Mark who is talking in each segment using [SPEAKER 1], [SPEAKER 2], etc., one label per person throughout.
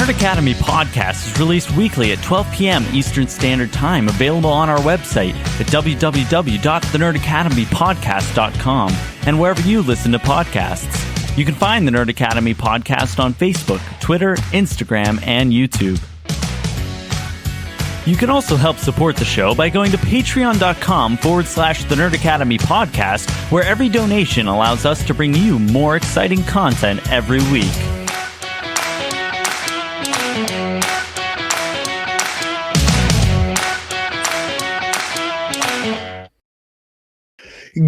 [SPEAKER 1] Nerd Academy podcast is released weekly at 12 p.m. Eastern Standard Time, available on our website at www.thenerdacademypodcast.com and wherever you listen to podcasts. You can find the Nerd Academy podcast on Facebook, Twitter, Instagram, and YouTube. You can also help support the show by going to patreon.com/The Nerd Academy podcast, where every donation allows us to bring you more exciting content every week.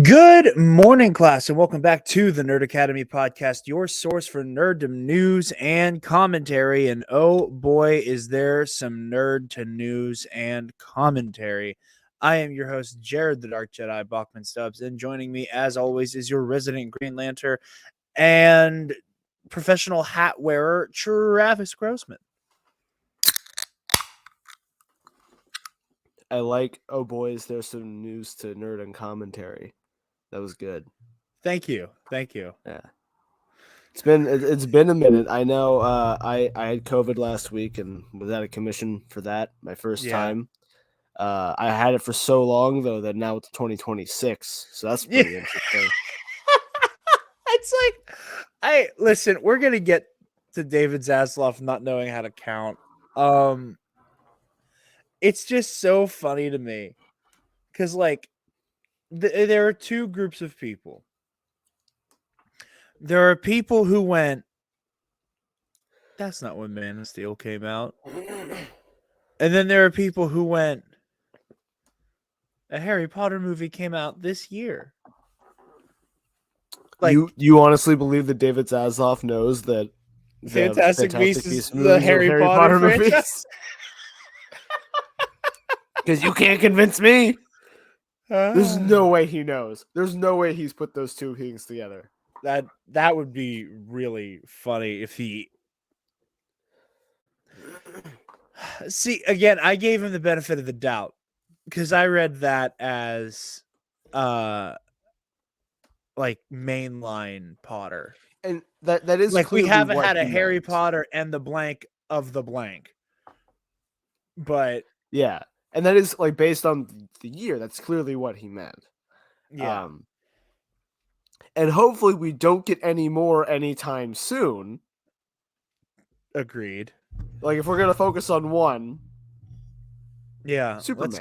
[SPEAKER 2] Good morning, class, and welcome back to the Nerd Academy podcast, your source for nerddom news and commentary. And oh boy, is there some nerd to news and commentary. I am your host, Jarod the Dark Jedi Bachman Stubbs, and joining me, as always, is your resident Green Lantern and professional hat wearer, Travis Grossman.
[SPEAKER 3] I like, oh boys, there's some news to nerd and commentary. That was good.
[SPEAKER 2] Thank you.
[SPEAKER 3] Yeah, it's been a minute. I know. I had COVID last week and was out of commission for that, my first time. I had it for so long though that now it's 2026, so that's pretty interesting.
[SPEAKER 2] It's like, listen. We're gonna get to David Zaslav not knowing how to count. It's just so funny to me because, like, there are two groups of people. There are people who went, that's not when Man of Steel came out. And then there are people who went, a Harry Potter movie came out this year. Like,
[SPEAKER 3] you honestly believe that David Zaslav knows that
[SPEAKER 2] Fantastic Beasts is the Harry Potter movies?
[SPEAKER 3] Because you can't convince me. There's no way he knows. There's no way he's put those two things together.
[SPEAKER 2] That would be really funny if he... See, again, I gave him the benefit of the doubt because I read that as like mainline Potter.
[SPEAKER 3] And that is
[SPEAKER 2] like, we haven't had a Harry
[SPEAKER 3] meant.
[SPEAKER 2] Potter and the blank of the blank. But
[SPEAKER 3] yeah. And that is, like, based on the year. That's clearly what he meant.
[SPEAKER 2] Yeah.
[SPEAKER 3] And hopefully we don't get any more anytime soon.
[SPEAKER 2] Agreed.
[SPEAKER 3] Like, if we're going to focus on one.
[SPEAKER 2] Yeah.
[SPEAKER 3] Superman.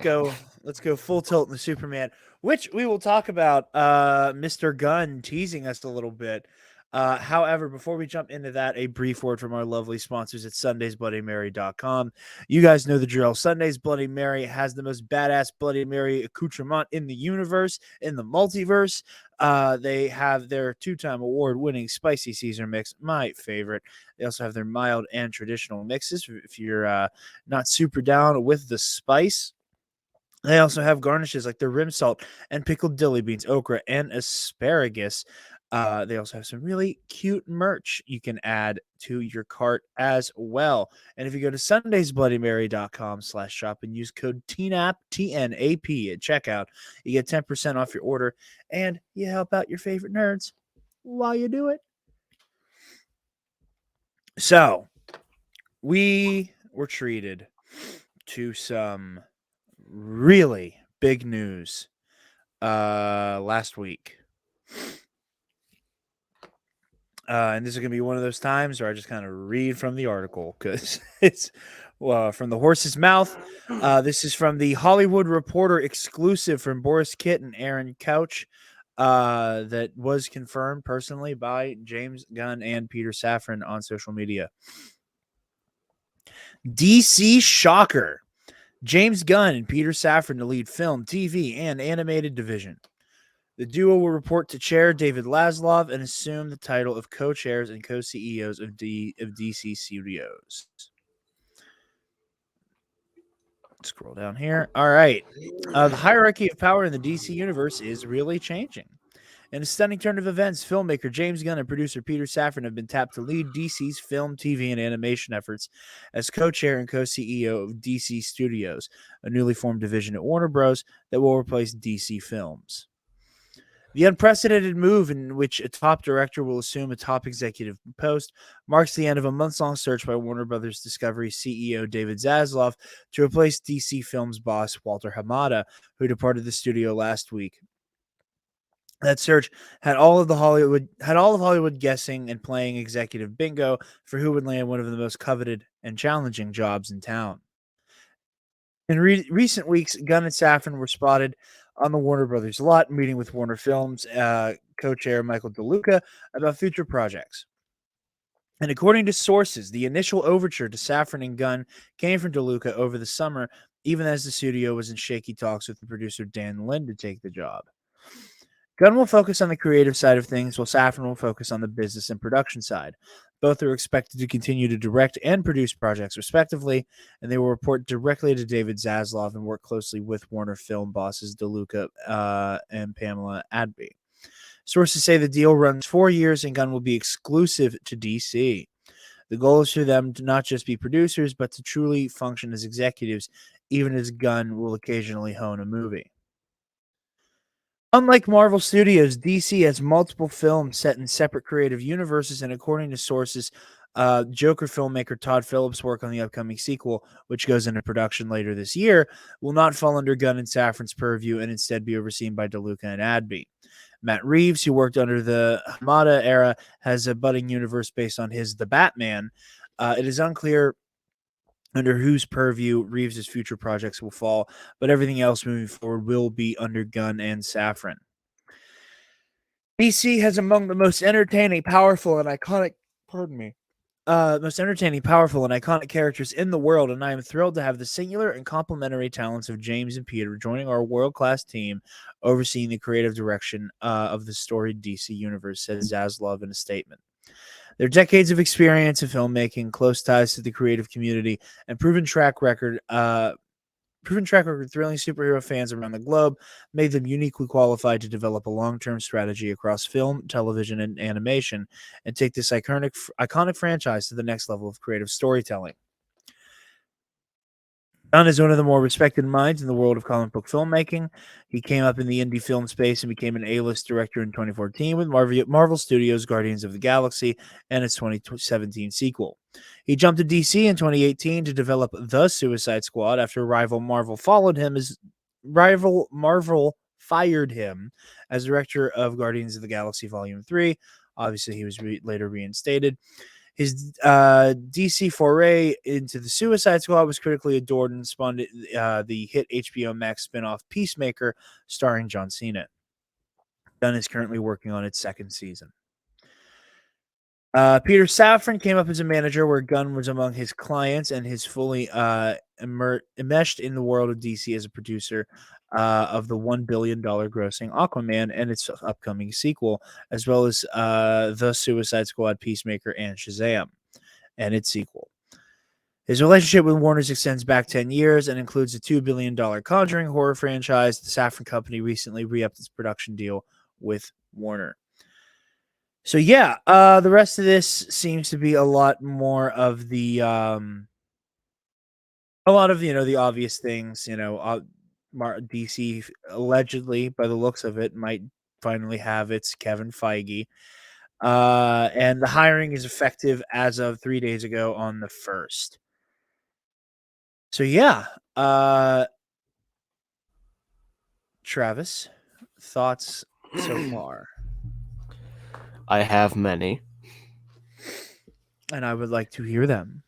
[SPEAKER 2] Let's go full tilt in the Superman, which we will talk about Mr. Gunn teasing us a little bit. However, before we jump into that, a brief word from our lovely sponsors at SundaysBloodyMary.com. You guys know the drill. Sunday's Bloody Mary has the most badass Bloody Mary accoutrement in the universe, in the multiverse. They have their 2-time award-winning spicy Caesar mix, my favorite. They also have their mild and traditional mixes if you're not super down with the spice. They also have garnishes like their rim salt and pickled dilly beans, okra, and asparagus. They also have some really cute merch you can add to your cart as well. And if you go to sundaysbloodymary.com/shop and use code TNAP, TNAP at checkout, you get 10% off your order and you help out your favorite nerds while you do it. So we were treated to some really big news last week. And this is going to be one of those times where I just kind of read from the article because it's from the horse's mouth. This is from the Hollywood Reporter exclusive from Boris Kitt and Aaron Couch that was confirmed personally by James Gunn and Peter Safran on social media. DC shocker. James Gunn and Peter Safran to lead film, TV, and animated division. The duo will report to chair David Zaslav and assume the title of co-chairs and co-CEOs of DC Studios. Scroll down here. All right. The hierarchy of power in the DC universe is really changing. In a stunning turn of events, filmmaker James Gunn and producer Peter Safran have been tapped to lead DC's film, TV, and animation efforts as co-chair and co-CEO of DC Studios, a newly formed division at Warner Bros. That will replace DC Films. The unprecedented move in which a top director will assume a top executive post marks the end of a months-long search by Warner Brothers Discovery CEO David Zaslav to replace DC Films boss Walter Hamada, who departed the studio last week. That search had all of Hollywood guessing and playing executive bingo for who would land one of the most coveted and challenging jobs in town. In recent weeks, Gunn and Safran were spotted on the Warner Brothers lot, meeting with Warner Films co-chair Michael DeLuca about future projects. And according to sources, the initial overture to Safran and Gunn came from DeLuca over the summer, even as the studio was in shaky talks with the producer Dan Lin to take the job. Gunn will focus on the creative side of things, while Safran will focus on the business and production side. Both are expected to continue to direct and produce projects respectively, and they will report directly to David Zaslav and work closely with Warner Film bosses DeLuca and Pamela Adby. Sources say the deal runs 4 years and Gunn will be exclusive to DC. The goal is for them to not just be producers, but to truly function as executives, even as Gunn will occasionally hone a movie. Unlike Marvel Studios, DC has multiple films set in separate creative universes, and according to sources, Joker filmmaker Todd Phillips' work on the upcoming sequel, which goes into production later this year, will not fall under Gunn and Safran's purview and instead be overseen by DeLuca and Adby. Matt Reeves, who worked under the Hamada era, has a budding universe based on his The Batman. It is unclear under whose purview Reeves' future projects will fall, but everything else moving forward will be under Gunn and Safran. DC has among the most entertaining, powerful, and iconic characters in the world, and I am thrilled to have the singular and complementary talents of James and Peter joining our world-class team, overseeing the creative direction of the storied DC universe, said Zaslav in a statement. Their decades of experience in filmmaking, close ties to the creative community, and proven track record thrilling superhero fans around the globe made them uniquely qualified to develop a long-term strategy across film, television, and animation, and take this iconic franchise to the next level of creative storytelling. Gunn is one of the more respected minds in the world of comic book filmmaking. He came up in the indie film space and became an A-list director in 2014 with Marvel Studios' Guardians of the Galaxy and its 2017 sequel. He jumped to DC in 2018 to develop The Suicide Squad after rival Marvel fired him as director of Guardians of the Galaxy Volume 3. Obviously, he was later reinstated. His DC foray into the Suicide Squad was critically adored and spawned the hit HBO Max spinoff Peacemaker, starring John Cena. Gunn is currently working on its second season. Peter Safran came up as a manager where Gunn was among his clients and his fully enmeshed in the world of DC as a producer of the $1 billion grossing Aquaman and its upcoming sequel, as well as The Suicide Squad, Peacemaker, and Shazam and its sequel. His relationship with Warner's extends back 10 years and includes a $2 billion Conjuring horror franchise. The Safran Company recently re-upped its production deal with Warner. So yeah, the rest of this seems to be a lot more of the the obvious things. DC allegedly, by the looks of it, might finally have its Kevin Feige, and the hiring is effective as of 3 days ago on the 1st. So yeah, Travis, thoughts so far?
[SPEAKER 3] I have many.
[SPEAKER 2] And I would like to hear them.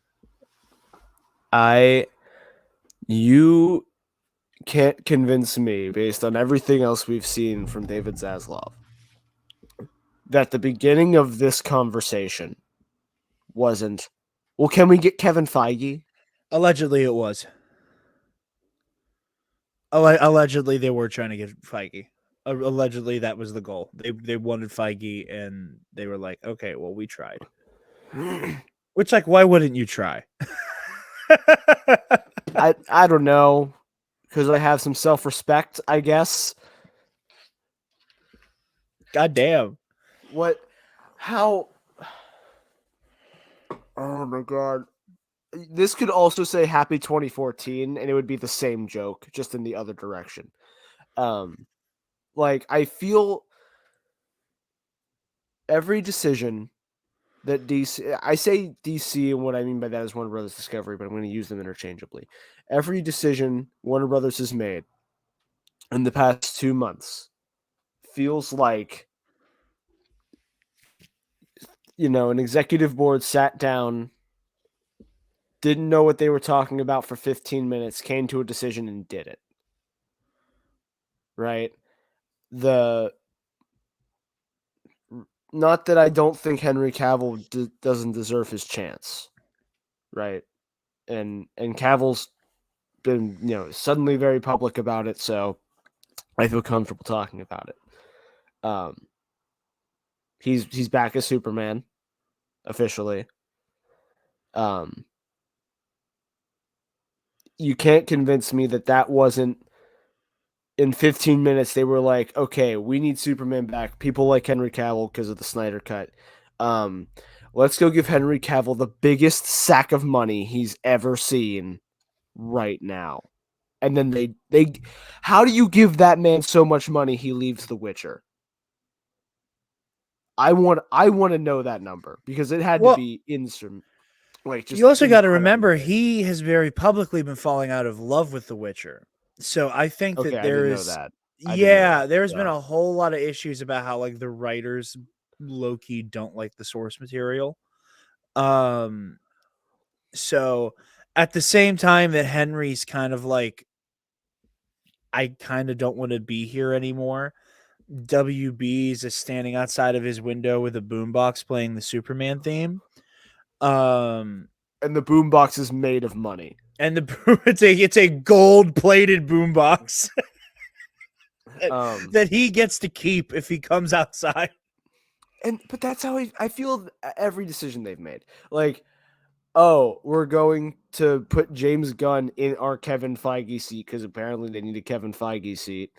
[SPEAKER 3] You can't convince me, based on everything else we've seen from David Zaslav, that the beginning of this conversation wasn't, well, can we get Kevin Feige?
[SPEAKER 2] Allegedly, it was. Allegedly, they were trying to get Feige. Allegedly, that was the goal. They wanted Feige, and they were like, okay, well, we tried. Which, like, why wouldn't you try?
[SPEAKER 3] I don't know, because I have some self-respect, I guess.
[SPEAKER 2] God damn.
[SPEAKER 3] How? Oh my god. This could also say Happy 2014, and it would be the same joke, just in the other direction. I feel every decision that DC, I say DC, and what I mean by that is Warner Brothers Discovery, but I'm going to use them interchangeably. Every decision Warner Brothers has made in the past 2 months feels like, an executive board sat down, didn't know what they were talking about for 15 minutes, came to a decision and did it. Right? Not that I don't think Henry Cavill doesn't deserve his chance. Right? And Cavill's been, suddenly very public about it, so I feel comfortable talking about it. He's back as Superman officially. You can't convince me that wasn't in 15 minutes. They were like, okay, we need Superman back. People like Henry Cavill because of the Snyder Cut. Let's go give Henry Cavill the biggest sack of money he's ever seen right now. And then they how do you give that man so much money he leaves The Witcher? I want to know that number because it had to be instant. Like, just
[SPEAKER 2] you also got to
[SPEAKER 3] incredible.
[SPEAKER 2] remember he has very publicly been falling out of love with The Witcher. So I think
[SPEAKER 3] Okay,
[SPEAKER 2] that
[SPEAKER 3] I didn't
[SPEAKER 2] there
[SPEAKER 3] know
[SPEAKER 2] is,
[SPEAKER 3] that.
[SPEAKER 2] there's been a whole lot of issues about how like the writers low key don't like the source material. So at the same time that Henry's kind of like, I kind of don't want to be here anymore. WB's is standing outside of his window with a boombox playing the Superman theme.
[SPEAKER 3] And the boombox is made of money.
[SPEAKER 2] And it's a gold-plated boombox that he gets to keep if he comes outside.
[SPEAKER 3] But that's how I feel every decision they've made. Like, oh, we're going to put James Gunn in our Kevin Feige seat because apparently they need a Kevin Feige seat.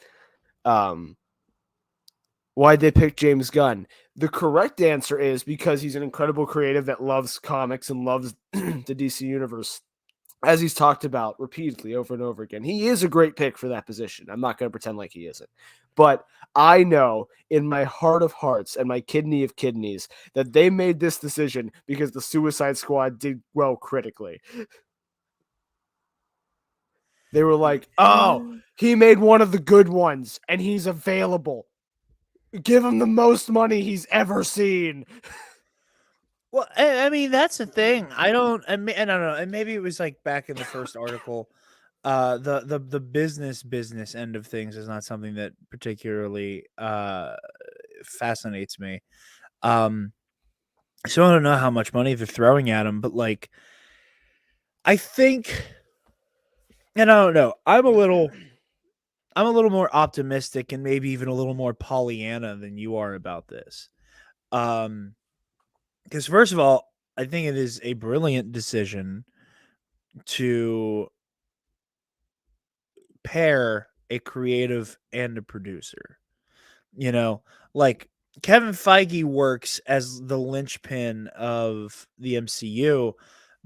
[SPEAKER 3] Why'd they pick James Gunn? The correct answer is because he's an incredible creative that loves comics and loves the DC universe, as he's talked about repeatedly over and over again. He is a great pick for that position. I'm not going to pretend like he isn't. But I know in my heart of hearts and my kidney of kidneys that they made this decision because the Suicide Squad did well critically. They were like, oh, he made one of the good ones and he's available. Give him the most money he's ever seen.
[SPEAKER 2] Well, I mean, that's the thing. I don't know. And maybe it was like back in the first article. The business end of things is not something that particularly fascinates me. So I don't know how much money they're throwing at him, but like, I think, and I don't know. I'm a little more optimistic and maybe even a little more Pollyanna than you are about this. Because first of all, I think it is a brilliant decision to pair a creative and a producer. Like Kevin Feige works as the linchpin of the MCU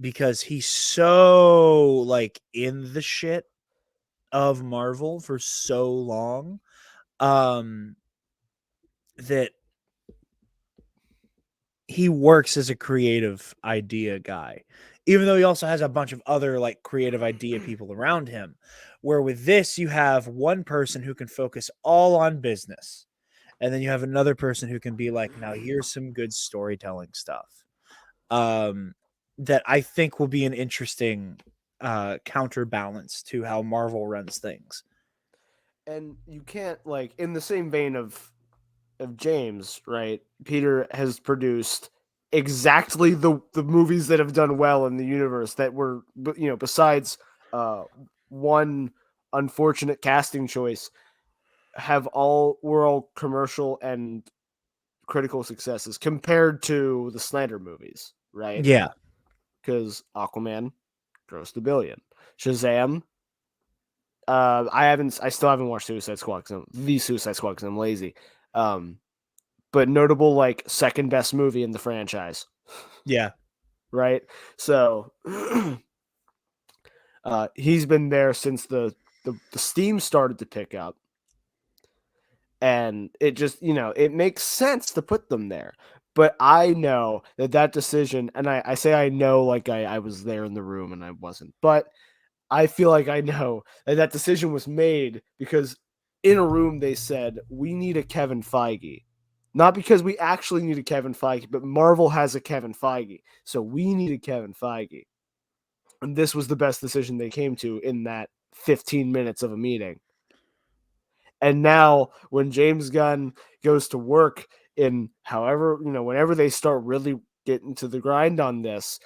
[SPEAKER 2] because he's so like in the shit of Marvel for so long that he works as a creative idea guy, even though he also has a bunch of other like creative idea people around him. Where with this, you have one person who can focus all on business, and then you have another person who can be like, now here's some good storytelling stuff. That I think will be an interesting counterbalance to how Marvel runs things.
[SPEAKER 3] And you can't, like, in the same vein of James, right? Peter has produced exactly the movies that have done well in the universe that were, besides one unfortunate casting choice, were all commercial and critical successes compared to the Snyder movies, right?
[SPEAKER 2] Yeah.
[SPEAKER 3] Because Aquaman grossed $1 billion. Shazam. I still haven't watched Suicide Squad because I'm lazy. But notable, like, second best movie in the franchise.
[SPEAKER 2] Yeah.
[SPEAKER 3] Right? So he's been there since the steam started to pick up. And it just, it makes sense to put them there. But I know that decision, and I say I know like I was there in the room and I wasn't, but I feel like I know that decision was made because in a room they said, we need a Kevin Feige. Not because we actually need a Kevin Feige, but Marvel has a Kevin Feige. So we need a Kevin Feige. And this was the best decision they came to in that 15 minutes of a meeting. And now when James Gunn goes to work in whenever they start really getting to the grind on this,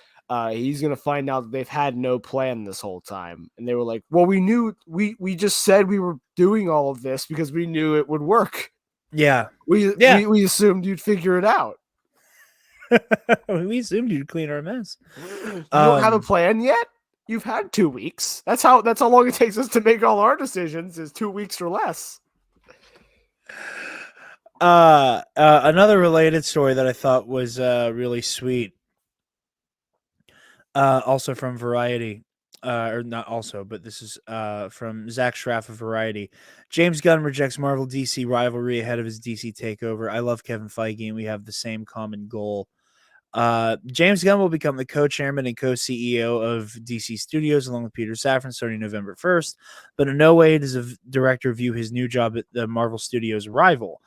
[SPEAKER 3] he's going to find out that they've had no plan this whole time. And they were like, well, we just said we were doing all of this because we knew it would work.
[SPEAKER 2] Yeah.
[SPEAKER 3] We assumed you'd figure it out.
[SPEAKER 2] We assumed you'd clean our mess.
[SPEAKER 3] You don't have a plan yet? You've had 2 weeks. That's how long it takes us to make all our decisions, is 2 weeks or less.
[SPEAKER 2] Another related story that I thought was really sweet. Also from Variety. Or not also, but this is from Zach Schraff of Variety. James Gunn rejects Marvel DC rivalry ahead of his DC takeover. I love Kevin Feige, and we have the same common goal. James Gunn will become the co-chairman and co-CEO of DC Studios along with Peter Safran starting November 1st, but in no way does a director view his new job at the Marvel Studios rival.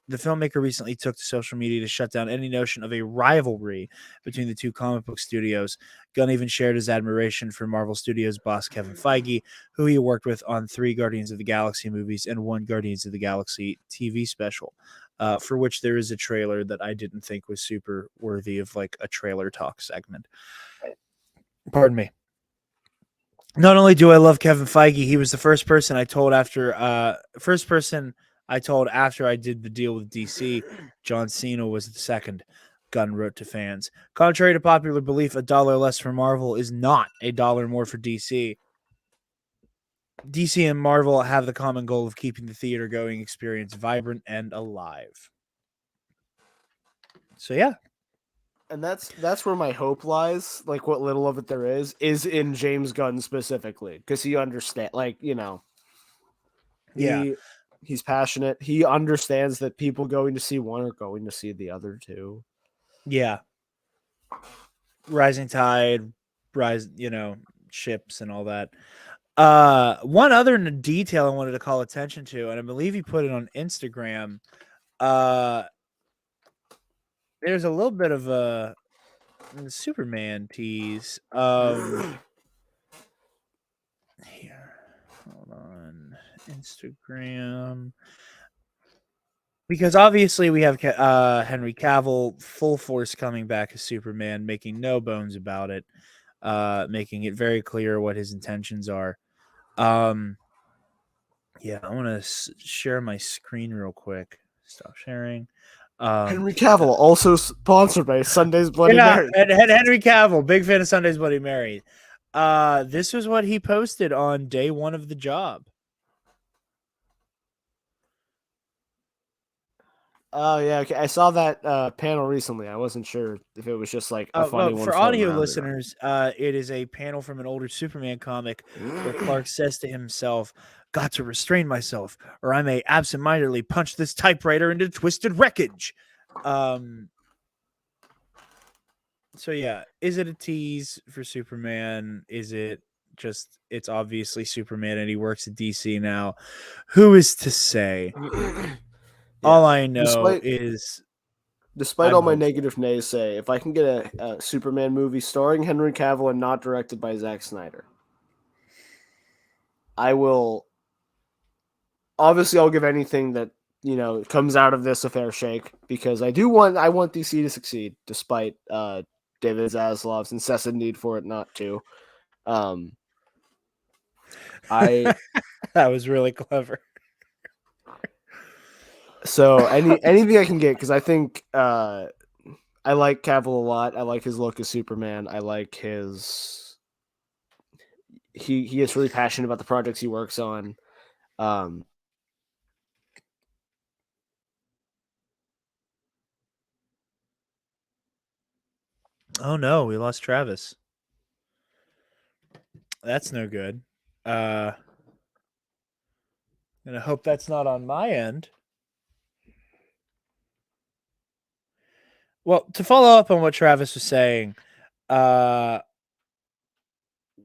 [SPEAKER 2] The filmmaker recently took to social media to shut down any notion of a rivalry between the two comic book studios. Gunn even shared his admiration for Marvel Studios boss Kevin Feige, who he worked with on 3 Guardians of the Galaxy movies and 1 Guardians of the Galaxy TV special, for which there is a trailer that I didn't think was super worthy of like a trailer talk segment. Pardon me. Not only do I love Kevin Feige, he was the first person I told after I did the deal with DC. John Cena was the second. Gunn wrote to fans. Contrary to popular belief, $1 less for Marvel is not $1 more for DC. DC and Marvel have the common goal of keeping the theater going experience vibrant and alive. So yeah.
[SPEAKER 3] And that's where my hope lies, like what little of it there is in James Gunn specifically, because he understands, he's passionate. He understands that people going to see one are going to see the other too.
[SPEAKER 2] Yeah. Rising tide, ships and all that. One other detail I wanted to call attention to, and I believe he put it on Instagram. There's a little bit of a Superman tease. Here, hold on, Instagram, because obviously we have Henry Cavill full force coming back as Superman, making no bones about it, making it very clear what his intentions are. Yeah, I want to share my screen real quick. Stop sharing.
[SPEAKER 3] Henry Cavill, also sponsored by Sunday's Bloody Mary.
[SPEAKER 2] And Henry Cavill, big fan of Sunday's Bloody Mary. This was what he posted on day 1 of the job.
[SPEAKER 3] Oh yeah, okay. I saw that panel recently. I wasn't sure if it was just like a funny one.
[SPEAKER 2] For audio listeners, it is a panel from an older Superman comic where Clark says to himself, "Got to restrain myself, or I may absentmindedly punch this typewriter into twisted wreckage." So yeah, is it a tease for Superman? Is it just it's obviously Superman and he works at DC now? Who is to say? All I know is,
[SPEAKER 3] despite all my negative naysay, if I can get a Superman movie starring Henry Cavill and not directed by Zack Snyder, I will. Obviously, I'll give anything that comes out of this a fair shake, because I want DC to succeed, despite David Zaslav's incessant need for it not to.
[SPEAKER 2] that was really clever.
[SPEAKER 3] So anything I can get, because I think I like Cavill a lot. I like his look as Superman. I like his he is really passionate about the projects he works on.
[SPEAKER 2] Oh no, we lost Travis. That's no good. And I hope that's not on my end. Well, to follow up on what Travis was saying, uh,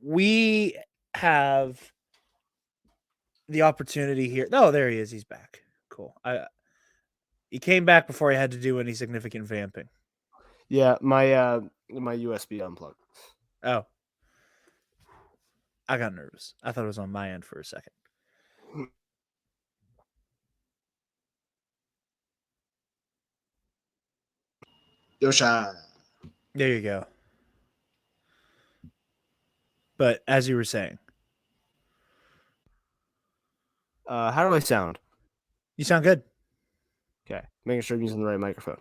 [SPEAKER 2] we have the opportunity here. No, there he is. He's back. Cool. He came back before he had to do any significant vamping.
[SPEAKER 3] Yeah, my USB unplugged.
[SPEAKER 2] Oh, I got nervous. I thought it was on my end for a second.
[SPEAKER 3] Yosha.
[SPEAKER 2] There you go. But as you were saying,
[SPEAKER 3] How do I sound?
[SPEAKER 2] you sound good.
[SPEAKER 3] Okay, making sure I'm using the right microphone.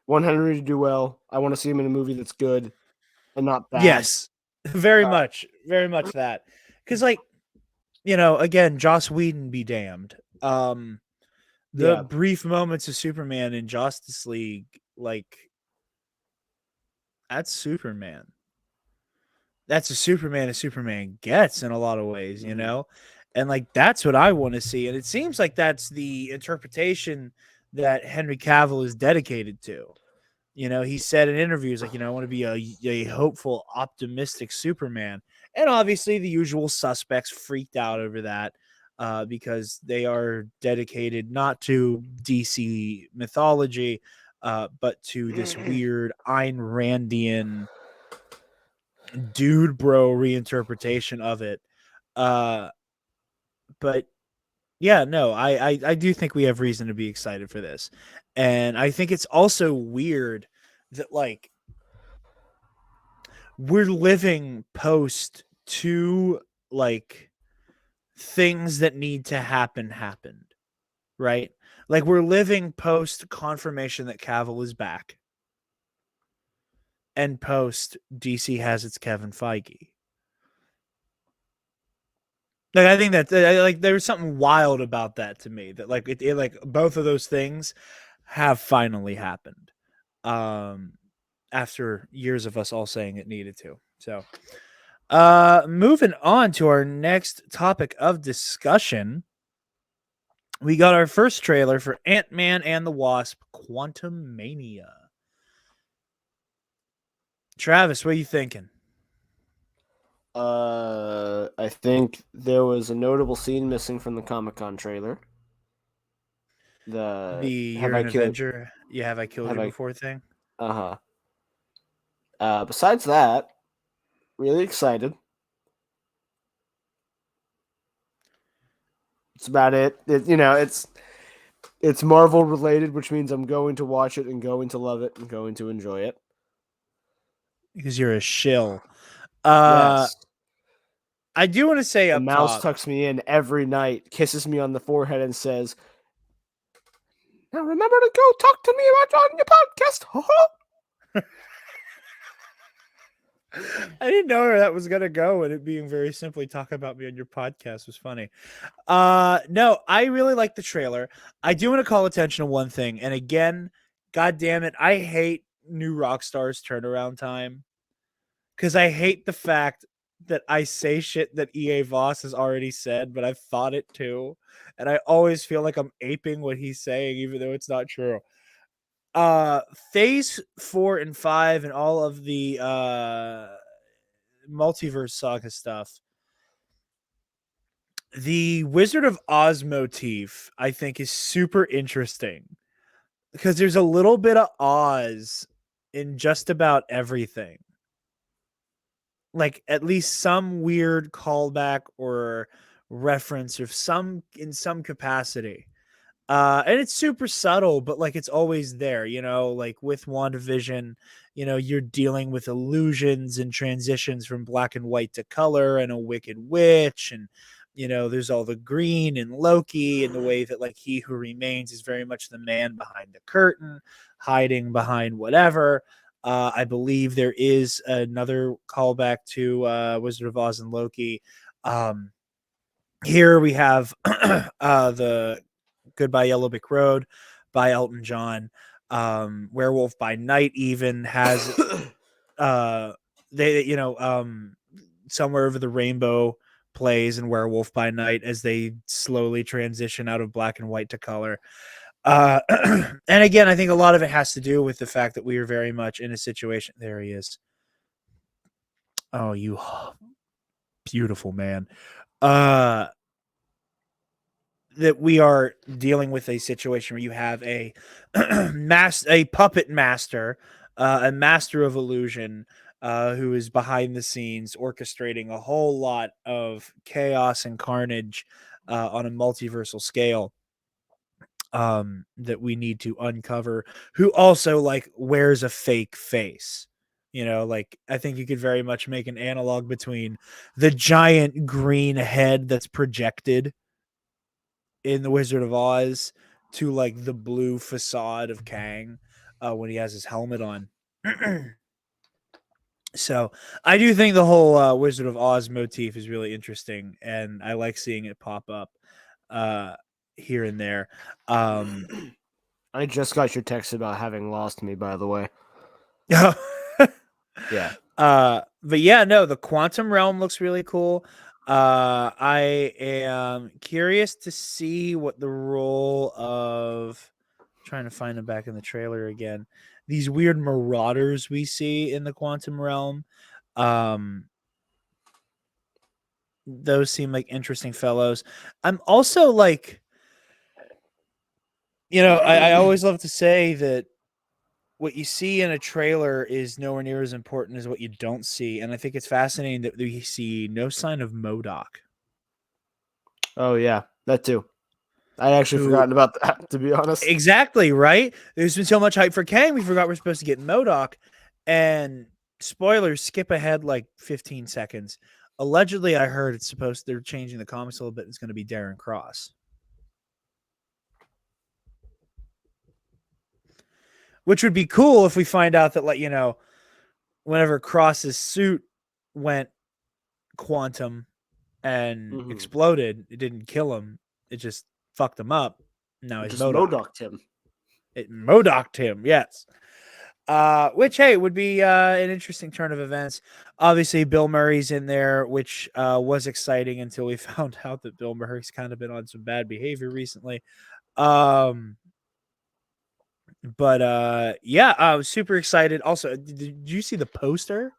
[SPEAKER 3] Want Henry to do well. I want to see him in a movie that's good and not bad.
[SPEAKER 2] Yes, very much that. Because, like, again, Joss Whedon be damned. The brief moments of Superman in Justice League, like, that's Superman. That's a Superman gets in a lot of ways, and like that's what I want to see. And it seems like that's the interpretation that Henry Cavill is dedicated to. He said in interviews, like, I want to be a hopeful, optimistic Superman. And obviously the usual suspects freaked out over that because they are dedicated not to DC mythology, but to this weird Ayn Randian dude bro reinterpretation of it. But yeah, no, I do think we have reason to be excited for this. And I think it's also weird that, like, we're living post two, like, things that need to happened, right? Like, we're living post confirmation that Cavill is back and post DC has its Kevin Feige. Like, I think that like there's something wild about that to me, that like it like both of those things have finally happened after years of us all saying it needed to. So moving on to our next topic of discussion, we got our first trailer for Ant-Man and the Wasp: Quantumania. Travis, what are you thinking?
[SPEAKER 3] I think there was a notable scene missing from the Comic-Con trailer.
[SPEAKER 2] The
[SPEAKER 3] have
[SPEAKER 2] You're
[SPEAKER 3] I
[SPEAKER 2] an
[SPEAKER 3] killed
[SPEAKER 2] Avenger. Yeah, have I killed
[SPEAKER 3] have
[SPEAKER 2] you
[SPEAKER 3] I
[SPEAKER 2] before thing?
[SPEAKER 3] uh-huh. Besides that, really excited. It's about it. It's Marvel related, which means I'm going to watch it and going to love it and going to enjoy it.
[SPEAKER 2] Because you're a shill.
[SPEAKER 3] Yes.
[SPEAKER 2] I do want to say
[SPEAKER 3] The
[SPEAKER 2] up
[SPEAKER 3] mouse
[SPEAKER 2] top,
[SPEAKER 3] tucks me in every night, kisses me on the forehead, and says, "Now remember to go talk to me about on your podcast."
[SPEAKER 2] I didn't know where that was gonna go, and it being very simply talk about me on your podcast was funny. No, I really like the trailer. I do want to call attention to one thing, and again, god damn it, I hate new Rockstar's turnaround time. Because I hate the fact that I say shit that EA Voss has already said, but I've thought it too. And I always feel like I'm aping what he's saying, even though it's not true. Phase 4 and 5 and all of the multiverse saga stuff, the Wizard of Oz motif, I think, is super interesting because there's a little bit of Oz in just about everything. Like, at least some weird callback or reference of some in some capacity. And it's super subtle, but like it's always there, like with WandaVision, you're dealing with illusions and transitions from black and white to color and a wicked witch. And, there's all the green and Loki and the way that like He Who Remains is very much the man behind the curtain, hiding behind whatever. I believe there is another callback to Wizard of Oz and Loki. Here we have the Goodbye Yellow Brick Road by Elton John. Werewolf by Night even has Somewhere Over the Rainbow plays in Werewolf by Night as they slowly transition out of black and white to color. And again, I think a lot of it has to do with the fact that we are very much in a situation. There he is. Oh, you beautiful man. That we are dealing with a situation where you have a a puppet master, a master of illusion, who is behind the scenes orchestrating a whole lot of chaos and carnage on a multiversal scale, that we need to uncover, who also like wears a fake face. Like I think you could very much make an analog between the giant green head that's projected in The Wizard of Oz to like the blue facade of Kang when he has his helmet on. So I do think the whole Wizard of Oz motif is really interesting, and I like seeing it pop up uh, here and there.
[SPEAKER 3] I just got your text about having lost me, by the way. Yeah.
[SPEAKER 2] But yeah, no, the quantum realm looks really cool. I am curious to see what the role of trying to find them back in the trailer again. These weird marauders we see in the quantum realm. Those seem like interesting fellows. I'm also like, I always love to say that what you see in a trailer is nowhere near as important as what you don't see. And I think it's fascinating that we see no sign of MODOK.
[SPEAKER 3] Oh, yeah, that too. I actually forgotten about that, to be honest.
[SPEAKER 2] Exactly, right? There's been so much hype for Kang, we forgot we're supposed to get MODOK. And spoilers, skip ahead like 15 seconds. Allegedly, I heard they're changing the comics a little bit. It's going to be Darren Cross. Which would be cool if we find out that, like, whenever Cross's suit went quantum and exploded, it didn't kill him. It just fucked him up. Now he's
[SPEAKER 3] MODOK'd him.
[SPEAKER 2] It MODOK'd him, yes. Which, hey, would be an interesting turn of events. Obviously, Bill Murray's in there, which was exciting until we found out that Bill Murray's kind of been on some bad behavior recently. But yeah, I was super excited. Also, did you see the poster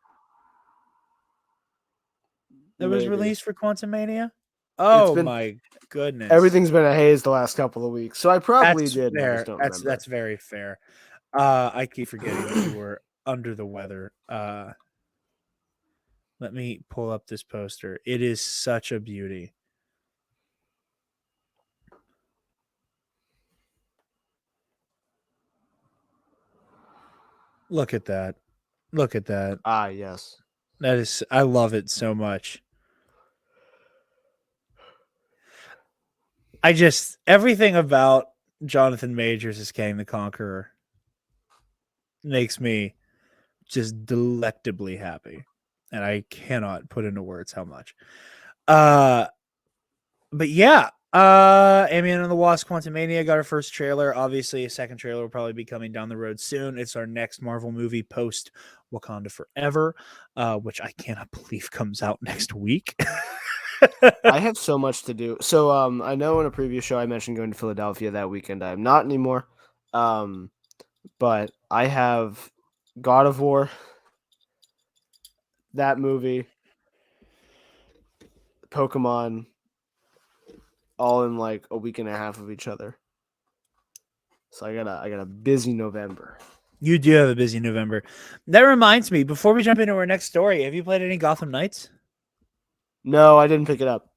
[SPEAKER 2] that was released for Quantumania? Oh my goodness.
[SPEAKER 3] Everything's been a haze the last couple of weeks. So I probably did.
[SPEAKER 2] Fair.
[SPEAKER 3] I just don't remember.
[SPEAKER 2] That's very fair. I keep forgetting that you were under the weather. Let me pull up this poster. It is such a beauty. Look at that. Look at that.
[SPEAKER 3] Ah, yes.
[SPEAKER 2] I love it so much. Everything about Jonathan Majors as Kang the Conqueror makes me just delectably happy. And I cannot put into words how much. But yeah, Ant-Man and the Wasp: Quantumania got our first trailer. Obviously, a second trailer will probably be coming down the road soon. It's our next Marvel movie post Wakanda Forever, which I cannot believe comes out next week.
[SPEAKER 3] I have so much to do. So I know in a previous show I mentioned going to Philadelphia that weekend. I'm not anymore. But I have God of War, that movie, Pokemon, all in like a week and a half of each other. So I got a busy November.
[SPEAKER 2] You do have a busy November. That reminds me, before we jump into our next story, have you played any Gotham Knights?
[SPEAKER 3] No, I didn't pick it up.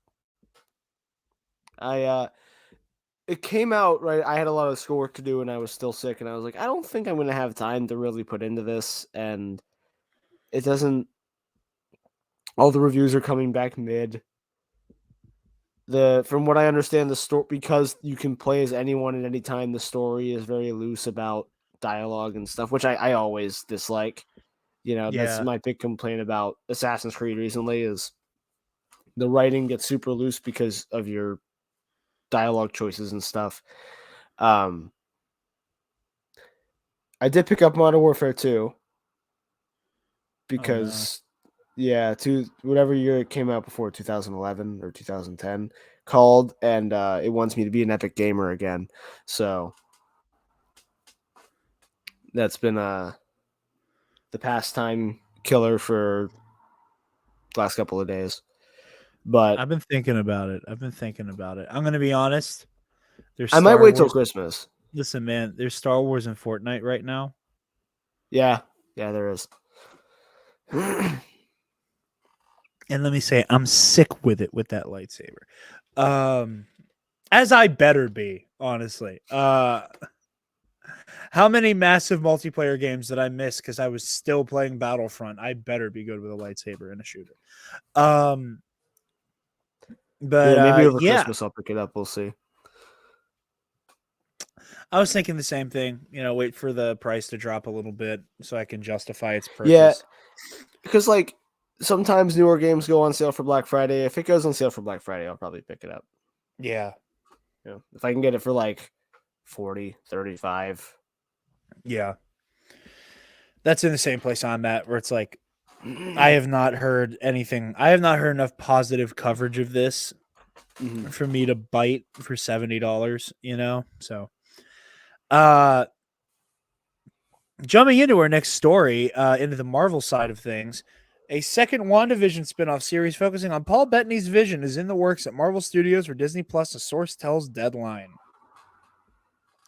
[SPEAKER 3] It came out, right? I had a lot of schoolwork to do and I was still sick, and I was like, I don't think I'm gonna have time to really put into this, and it doesn't. All the reviews are coming back mid. From what I understand, the story, because you can play as anyone at any time, the story is very loose about dialogue and stuff, which I always dislike. That's my big complaint about Assassin's Creed recently, is the writing gets super loose because of your dialogue choices and stuff. I did pick up Modern Warfare 2 because whatever year it came out before, 2011 or 2010 called, and it wants me to be an epic gamer again. So that's been the pastime killer for the last couple of days. But
[SPEAKER 2] I've been thinking about it. I'm going to be honest. There's
[SPEAKER 3] I might
[SPEAKER 2] Star
[SPEAKER 3] wait till
[SPEAKER 2] Wars.
[SPEAKER 3] Christmas.
[SPEAKER 2] Listen, man, there's Star Wars and Fortnite right now.
[SPEAKER 3] Yeah, there is.
[SPEAKER 2] And let me say, I'm sick with it with that lightsaber. As I better be, honestly. How many massive multiplayer games did I miss because I was still playing Battlefront? I better be good with a lightsaber and a shooter. But
[SPEAKER 3] yeah, maybe over
[SPEAKER 2] yeah,
[SPEAKER 3] Christmas I'll pick it up. We'll see.
[SPEAKER 2] I was thinking the same thing. Wait for the price to drop a little bit so I can justify its purchase.
[SPEAKER 3] Yeah, because like sometimes newer games go on sale for Black Friday. If it goes on sale for Black Friday, I'll probably pick it up.
[SPEAKER 2] Yeah.
[SPEAKER 3] If I can get it for like 40, 35.
[SPEAKER 2] Yeah. That's in the same place I'm at, where it's like, I have not heard anything. I have not heard enough positive coverage of this for me to bite for $70, So, jumping into our next story, into the Marvel side of things, a second WandaVision spinoff series focusing on Paul Bettany's vision is in the works at Marvel Studios for Disney Plus, a source tells Deadline.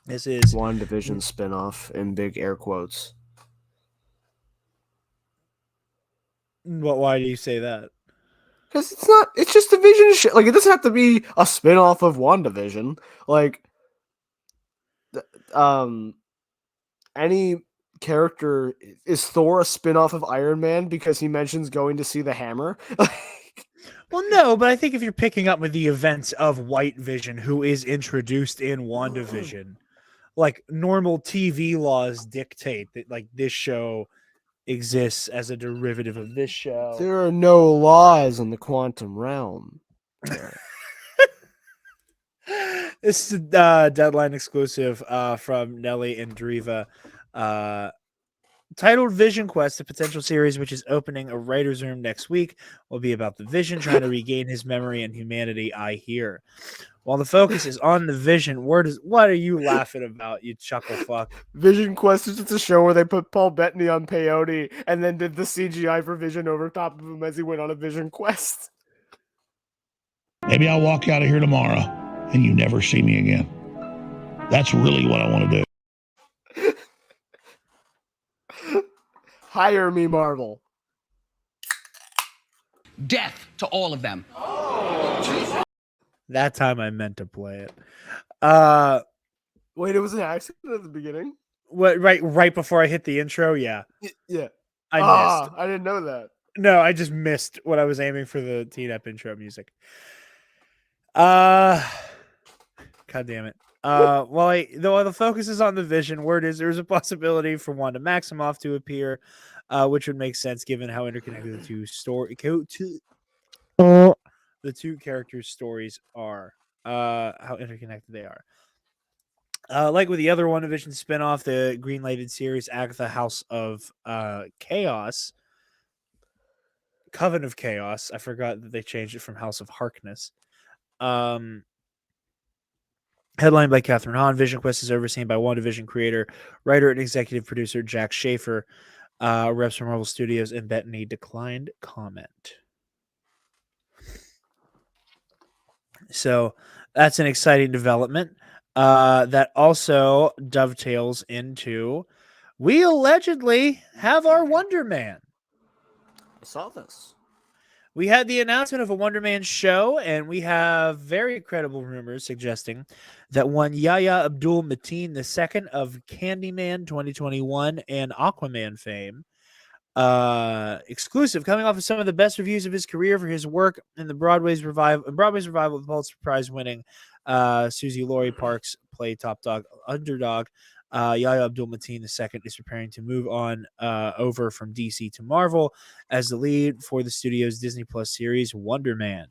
[SPEAKER 2] This is
[SPEAKER 3] WandaVision spinoff in big air quotes.
[SPEAKER 2] Why do you say that?
[SPEAKER 3] Because it's just a Vision shit. Like, it doesn't have to be a spinoff of WandaVision. Like, any character, is Thor a spinoff of Iron Man because he mentions going to see the hammer?
[SPEAKER 2] Well, no, but I think if you're picking up with the events of White Vision, who is introduced in WandaVision, like normal TV laws dictate that like this show exists as a derivative of this show.
[SPEAKER 3] There are no laws in the quantum realm.
[SPEAKER 2] This is a Deadline exclusive from Nelly and Driva. Titled Vision Quest, a potential series which is opening a writer's room next week, will be about the Vision trying to regain his memory and humanity, I hear. While the focus is on the Vision, what are you laughing about, you chuckle fuck?
[SPEAKER 3] Vision Quest is just a show where they put Paul Bettany on peyote and then did the CGI for Vision over top of him as he went on a Vision Quest.
[SPEAKER 4] Maybe I'll walk out of here tomorrow and you never see me again. That's really what I want to do.
[SPEAKER 3] Hire me, Marvel.
[SPEAKER 5] Death to all of them.
[SPEAKER 2] That time I meant to play it.
[SPEAKER 3] Wait, it was an accident at the beginning?
[SPEAKER 2] What? Right before I hit the intro? Yeah.
[SPEAKER 3] Yeah.
[SPEAKER 2] I missed.
[SPEAKER 3] I didn't know that.
[SPEAKER 2] No, I just missed what I was aiming for the T-Nep intro music. God damn it. While the focus is on the Vision, word is there's a possibility for Wanda Maximoff to appear, which would make sense given how interconnected the two characters' stories are. How interconnected they are. Like with the other WandaVision spinoff, the green-lighted series Agatha House of Chaos, Coven of Chaos. I forgot that they changed it from House of Harkness. Headlined by Catherine Hahn, Vision Quest is overseen by WandaVision creator, writer, and executive producer Jack Schaefer. Reps from Marvel Studios and Bettany declined comment. So that's an exciting development that also dovetails into we allegedly have our Wonder Man.
[SPEAKER 3] I saw this.
[SPEAKER 2] We had the announcement of a Wonder Man show, and we have very credible rumors suggesting that one Yahya Abdul-Mateen II of Candyman 2021 and Aquaman fame, exclusive, coming off of some of the best reviews of his career for his work in the Broadway's revival of the Pulitzer Prize winning Susie Laurie Parks play Top Dog Underdog. Yahya Abdul-Mateen II is preparing to move on over from DC to Marvel as the lead for the studio's Disney Plus series Wonder Man.